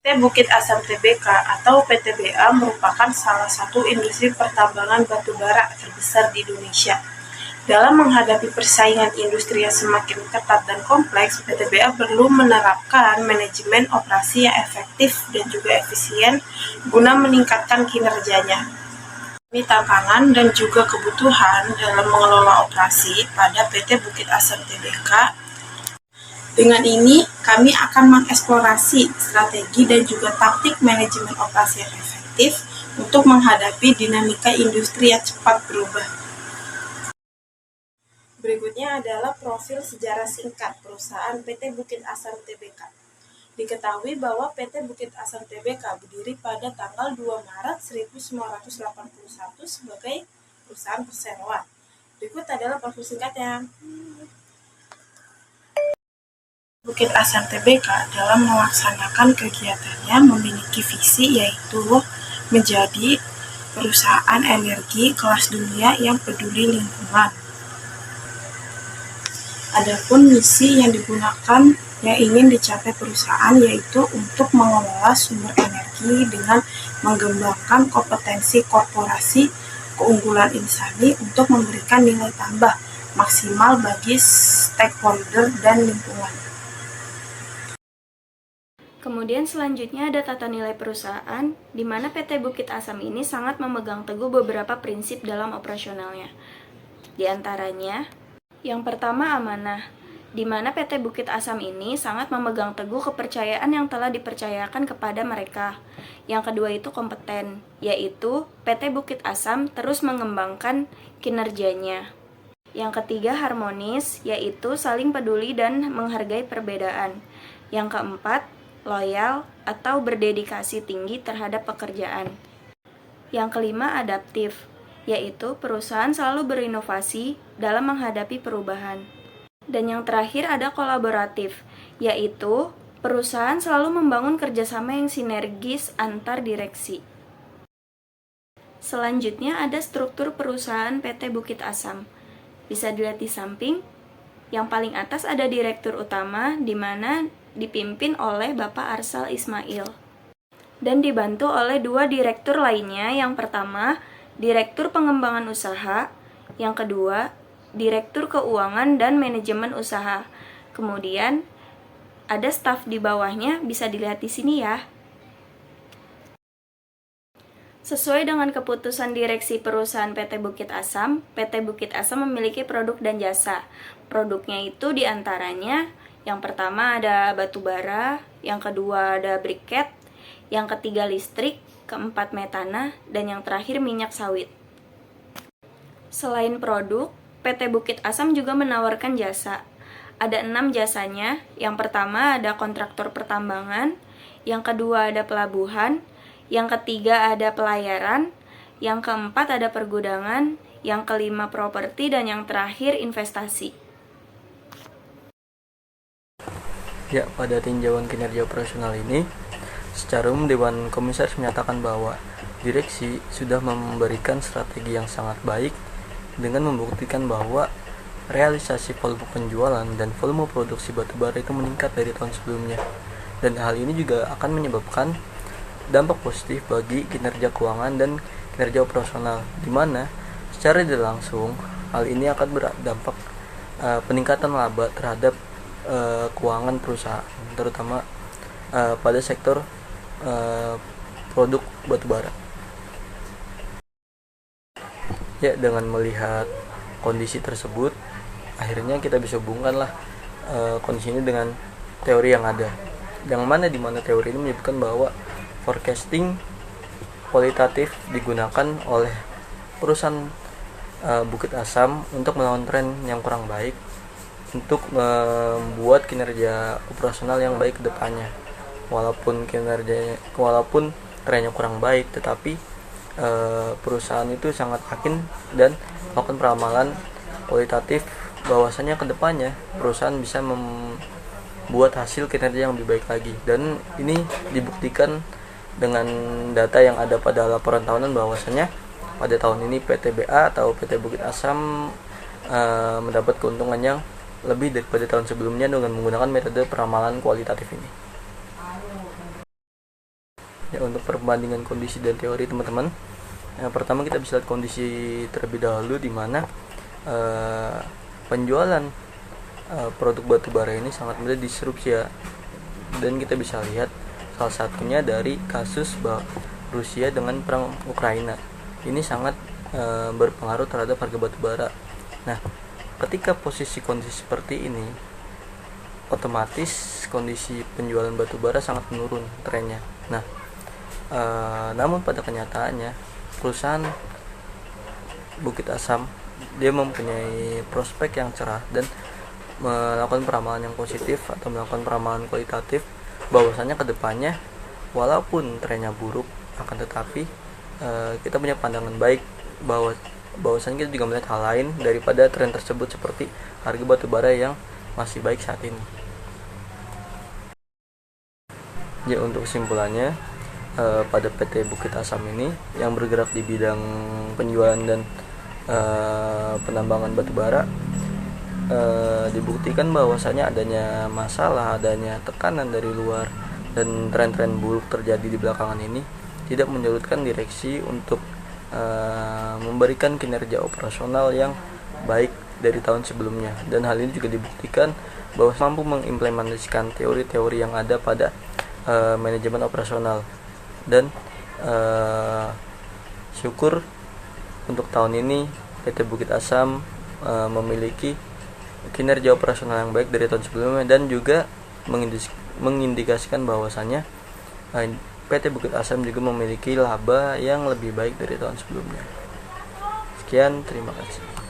PT Bukit Asam Tbk atau PTBA merupakan salah satu industri pertambangan batubara terbesar di Indonesia. Dalam menghadapi persaingan industri yang semakin ketat dan kompleks, PTBA perlu menerapkan manajemen operasi yang efektif dan juga efisien guna meningkatkan kinerjanya. Ini tantangan dan juga kebutuhan dalam mengelola operasi pada PT Bukit Asam Tbk. Dengan ini, kami akan mengeksplorasi strategi dan juga taktik manajemen operasi yang efektif untuk menghadapi dinamika industri yang cepat berubah. Berikutnya adalah profil sejarah singkat perusahaan PT Bukit Asam Tbk. Diketahui bahwa PT Bukit Asam Tbk berdiri pada tanggal 2 Maret 1981 sebagai perusahaan perseroan. Berikut adalah profil singkatnya. Bukit Asam Tbk dalam melaksanakan kegiatannya memiliki visi yaitu menjadi perusahaan energi kelas dunia yang peduli lingkungan. Adapun misi yang digunakan yang ingin dicapai perusahaan yaitu untuk mengelola sumber energi dengan mengembangkan kompetensi korporasi keunggulan insani untuk memberikan nilai tambah maksimal bagi stakeholder dan lingkungan. Kemudian selanjutnya ada tata nilai perusahaan, di mana PT Bukit Asam ini sangat memegang teguh beberapa prinsip dalam operasionalnya. Di antaranya, yang pertama amanah, di mana PT Bukit Asam ini sangat memegang teguh kepercayaan yang telah dipercayakan kepada mereka. Yang kedua itu kompeten, yaitu PT Bukit Asam terus mengembangkan kinerjanya. Yang ketiga harmonis, yaitu saling peduli dan menghargai perbedaan. Yang keempat, loyal atau berdedikasi tinggi terhadap pekerjaan. Yang kelima adaptif, yaitu perusahaan selalu berinovasi dalam menghadapi perubahan. Dan yang terakhir ada kolaboratif, yaitu perusahaan selalu membangun kerjasama yang sinergis antar direksi. Selanjutnya ada struktur perusahaan PT Bukit Asam. Bisa dilihat di samping. Yang paling atas ada direktur utama, di mana dipimpin oleh Bapak Arsal Ismail. Dan dibantu oleh dua direktur lainnya. Yang pertama, Direktur Pengembangan Usaha. Yang kedua, Direktur Keuangan dan Manajemen Usaha. Kemudian, ada staf di bawahnya, bisa dilihat di sini ya. Sesuai dengan keputusan direksi perusahaan PT Bukit Asam, PT Bukit Asam memiliki produk dan jasa. Produknya itu diantaranya, yang pertama ada batu bara, yang kedua ada briket, yang ketiga listrik, keempat metana, dan yang terakhir minyak sawit. Selain produk, PT Bukit Asam juga menawarkan jasa. Ada 6 jasanya. Yang pertama ada kontraktor pertambangan, yang kedua ada pelabuhan, yang ketiga ada pelayaran, yang keempat ada pergudangan, yang kelima properti, dan yang terakhir investasi. Ya, pada tinjauan kinerja operasional ini, secara umum Dewan Komisaris menyatakan bahwa direksi sudah memberikan strategi yang sangat baik dengan membuktikan bahwa realisasi volume penjualan dan volume produksi batubara itu meningkat dari tahun sebelumnya. Dan hal ini juga akan menyebabkan dampak positif bagi kinerja keuangan dan kinerja operasional, di mana secara tidak langsung hal ini akan berdampak peningkatan laba terhadap keuangan perusahaan, terutama pada sektor produk batubara. Ya, dengan melihat kondisi tersebut, akhirnya kita bisa hubungkanlah kondisi ini dengan teori yang ada, yang mana dimana teori ini menyebutkan bahwa forecasting kualitatif digunakan oleh perusahaan Bukit Asam untuk melawan tren yang kurang baik, untuk membuat kinerja operasional yang baik ke depannya. Walaupun trennya kurang baik, tetapi perusahaan itu sangat yakin dan melakukan peramalan kualitatif bahwasanya ke depannya perusahaan bisa membuat hasil kinerja yang lebih baik lagi. Dan ini dibuktikan dengan data yang ada pada laporan tahunan bahwasanya pada tahun ini PTBA atau PT Bukit Asam mendapat keuntungan yang lebih daripada tahun sebelumnya dengan menggunakan metode peramalan kualitatif ini. untuk perbandingan kondisi dan teori teman-teman. Yang pertama kita bisa lihat kondisi terlebih dahulu, di mana penjualan produk batubara ini sangat mudah disrupsi ya. Dan kita bisa lihat salah satunya dari kasus Rusia dengan perang Ukraina. Ini sangat berpengaruh terhadap harga batubara. Nah, ketika posisi kondisi seperti ini, otomatis kondisi penjualan batubara sangat menurun trennya. Nah, namun pada kenyataannya perusahaan Bukit Asam dia mempunyai prospek yang cerah dan melakukan peramalan yang positif atau melakukan peramalan kualitatif bahwasanya kedepannya walaupun trennya buruk, akan tetapi kita punya pandangan baik bahwasanya kita juga melihat hal lain daripada tren tersebut, seperti harga batubara yang masih baik saat ini. Ya, untuk kesimpulannya, pada PT Bukit Asam ini yang bergerak di bidang penjualan dan penambangan batubara, dibuktikan bahwasanya adanya masalah, adanya tekanan dari luar dan tren-tren buruk terjadi di belakangan ini tidak menyurutkan direksi untuk memberikan kinerja operasional yang baik dari tahun sebelumnya. Dan hal ini juga dibuktikan bahwa mampu mengimplementasikan teori-teori yang ada pada manajemen operasional. Dan syukur untuk tahun ini PT Bukit Asam memiliki kinerja operasional yang baik dari tahun sebelumnya, dan juga mengindikasikan bahwasannya PT Bukit Asam juga memiliki laba yang lebih baik dari tahun sebelumnya. Sekian, terima kasih.